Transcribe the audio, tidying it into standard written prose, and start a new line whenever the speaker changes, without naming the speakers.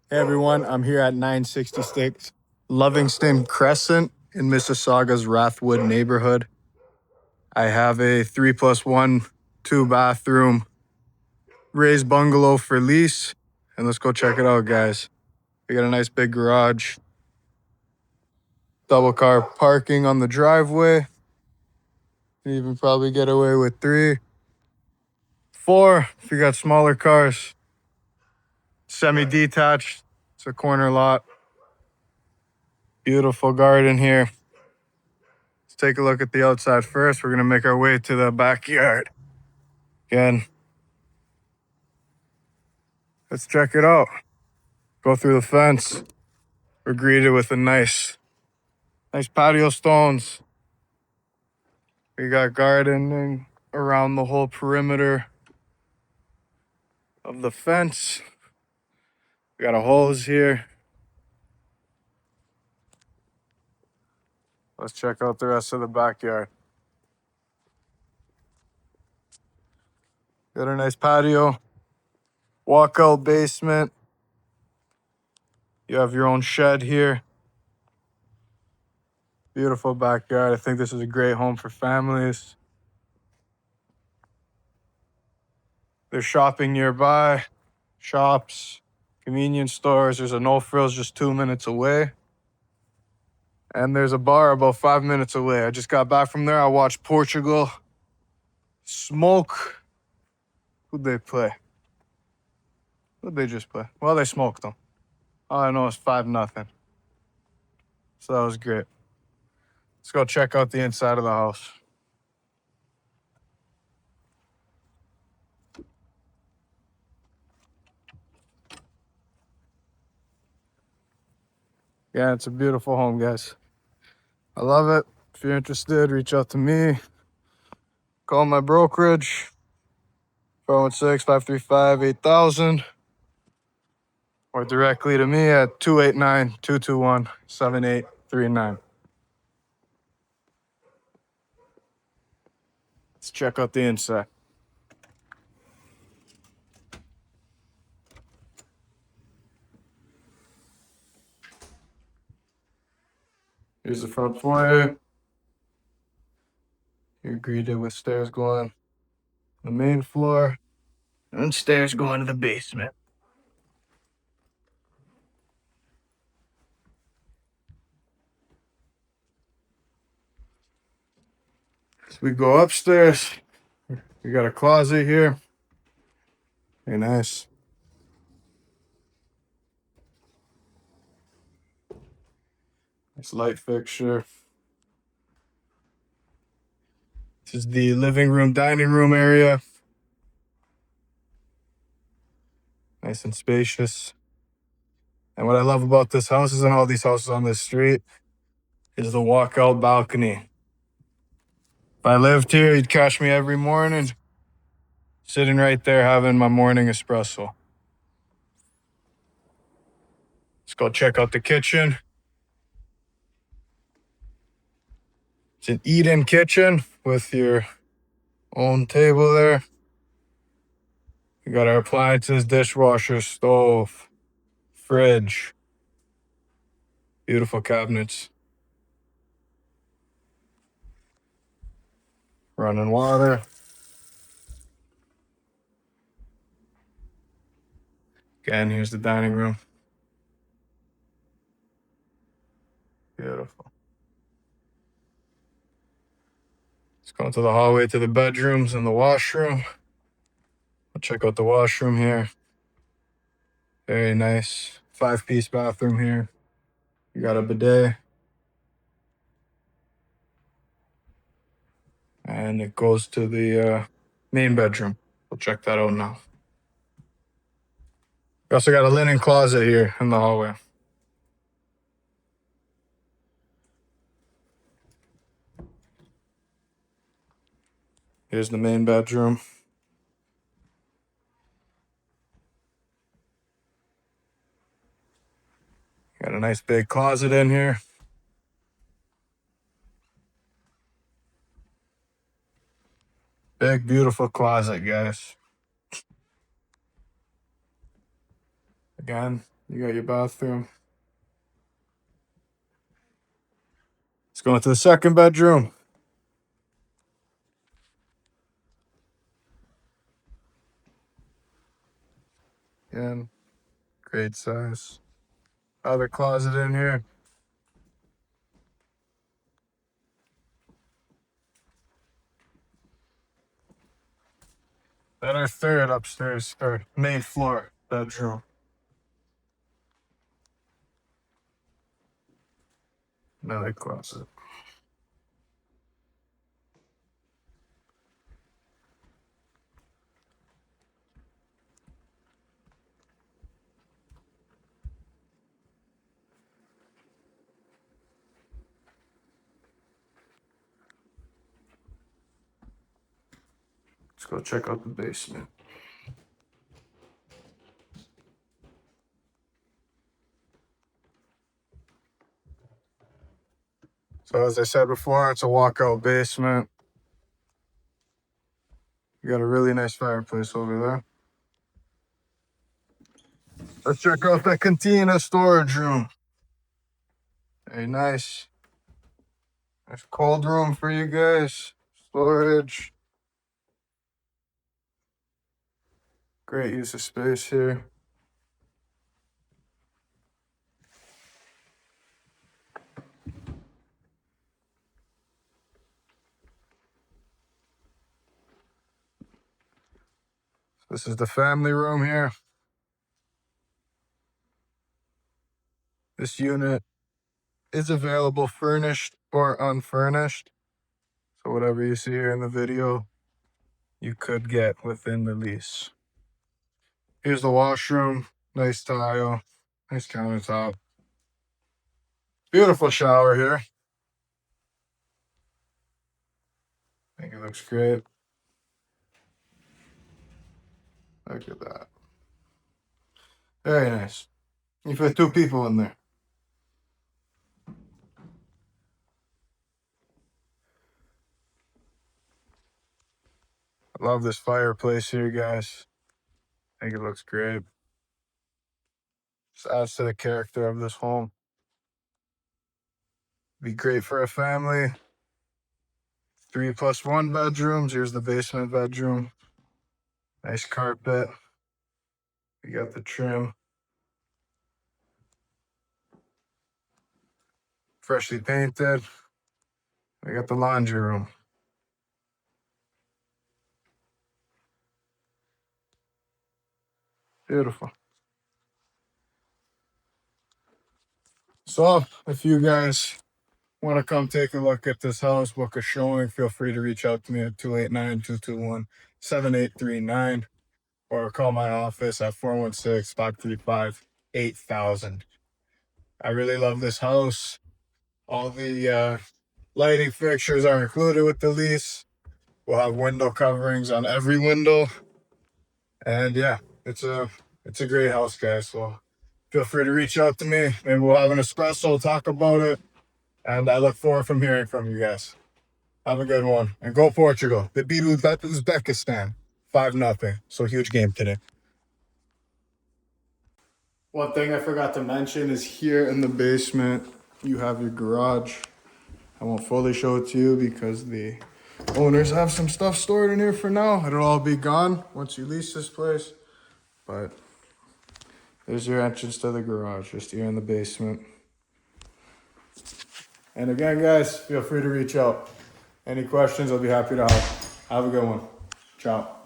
Hey everyone, I'm here at 966 Livingston Crescent in Mississauga's Rathwood neighborhood. I have a 3+1, 2 bathroom raised bungalow for lease, and let's go check it out, guys. We got a nice big garage, double car parking on the driveway. You even probably get away with 3, 4 if you got smaller cars. Semi-detached, it's a corner lot. Beautiful garden here. Let's take a look at the outside first. We're gonna make our way to the backyard. Again, let's check it out. Go through the fence. We're greeted with a nice patio stones. We got gardening around the whole perimeter of the fence. We got a hose here. Let's check out the rest of the backyard. Got a nice patio, walkout basement. You have your own shed here. Beautiful backyard. I think this is a great home for families. There's shopping nearby, shops, convenience stores. There's a No Frills just 2 minutes away. And there's a bar about 5 minutes away. I just got back from there. I watched Portugal smoke. Who'd they play? Who'd they just play? Well, they smoked them. All I know is 5-0. So that was great. Let's go check out the inside of the house. Yeah, it's a beautiful home, guys. I love it. If you're interested, reach out to me. Call my brokerage, 416-535-8000, or directly to me at 289-221-7839. Let's check out the inside. Here's the front foyer. You're greeted with stairs going to the main floor and stairs going to the basement. So we go upstairs. We got a closet here. Very nice. Nice light fixture. This is the living room, dining room area. Nice and spacious. And what I love about this house is, and all these houses on this street, is the walkout balcony. If I lived here, you'd catch me every morning sitting right there having my morning espresso. Let's go check out the kitchen. It's an eat-in kitchen with your own table there. We got our appliances, dishwasher, stove, fridge. Beautiful cabinets. Running water. Again, here's the dining room. Beautiful. Let's go into the hallway to the bedrooms and the washroom. I'll check out the washroom here. Very nice. 5-piece bathroom here. You got a bidet. And it goes to the main bedroom. We'll check that out now. We also got a linen closet here in the hallway. Here's the main bedroom. Got a nice big closet in here. Big, beautiful closet, guys. Again, You got your bathroom. Let's go into the second bedroom. Again, great size. Other closet in here. Then our third upstairs, or main floor bedroom. Another closet. Let's go check out the basement. So as I said before, it's a walkout basement. You got a really nice fireplace over there. Let's check out the cantina storage room. Very nice. Nice cold room for you guys. Storage. Great use of space here. This is the family room here. This unit is available furnished or unfurnished. So whatever you see here in the video, you could get within the lease. Here's the washroom. Nice tile. Nice countertop. Beautiful shower here. I think it looks great. Look at that. Very nice. You fit 2 people in there. I love this fireplace here, guys. I think it looks great. Just adds to the character of this home. Be great for a family. 3+1 bedrooms. Here's the basement bedroom. Nice carpet. We got the trim. Freshly painted. We got the laundry room. Beautiful. So if you guys want to come take a look at this house, book a showing, feel free to reach out to me at 289-221-7839 or call my office at 416-535-8000. I really love this house. All the lighting fixtures are included with the lease. We'll have window coverings on every window. And yeah, it's a great house, guys. So feel free to reach out to me. Maybe we'll have an espresso, talk about it. And I look forward from hearing from you guys. Have a good one. And go Portugal. They beat Uzbekistan 5-0. So huge game today. One thing I forgot to mention is here in the basement, you have your garage. I won't fully show it to you because the owners have some stuff stored in here for now. It'll all be gone once you lease this place. But there's your entrance to the garage, just here in the basement. And again, guys, feel free to reach out. Any questions, I'll be happy to help. Have a good one. Ciao.